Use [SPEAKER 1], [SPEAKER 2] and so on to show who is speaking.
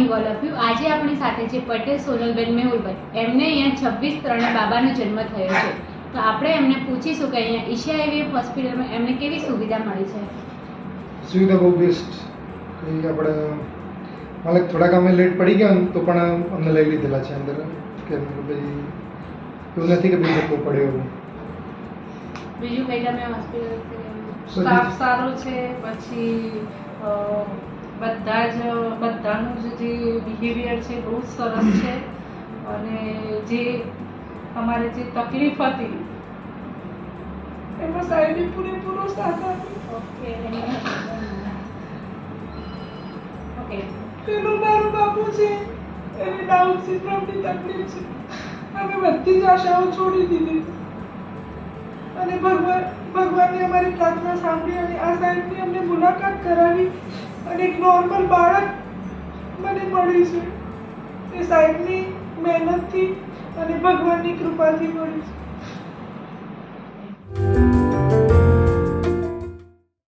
[SPEAKER 1] Morning all of you. આજે આપણી સાથે છે પટેલ સોનલબેન મેહુલભાઈ. એમને અહીંયા 26/3 બાબાનો જન્મ થયો છે. તો આપણે એમને પૂછીશું કે અહીંયા ઈશા આઈવીએફ હોસ્પિટલમાં એમને કેવી સુવિધા મળી છે.
[SPEAKER 2] સુવિધા બહુ બેસ્ટ. કંઈ આપણે માલિક થોડાક અમે લેટ પડી ગયા તો પણ અમને લઈ લીધેલા છે અંદર કે ભાઈ એવું નથી કે ભાઈ ધક્કો પડ્યો એવું.
[SPEAKER 1] બીજું કંઈ તમે હોસ્પિટલ
[SPEAKER 3] સ્ટાફ સારો છે, પછી બધાનું જે બિહેવિયર છે બહુ જ સરસ છે, અને જે અમારે જે તકલીફ હતી એમાં સાહેબે પૂરેપૂરો સાથ આપ્યો.
[SPEAKER 1] ઓકે.
[SPEAKER 3] પેલો મારો બાપુ છે, એને ડાઉન સિન્ડ્રોમની તકલીફ છે. અમે બધી જ આશાઓ છોડી દીધી અને ભગવાનને અમારી પ્રાર્થના સાંભળી અને આ સાહેબની અમને મુલાકાત કરાવી અને એક નોર્મલ બાળક મને મળી છે. એ સાહેબની મહેનતથી અને ભગવાનની કૃપાથી મળી છે.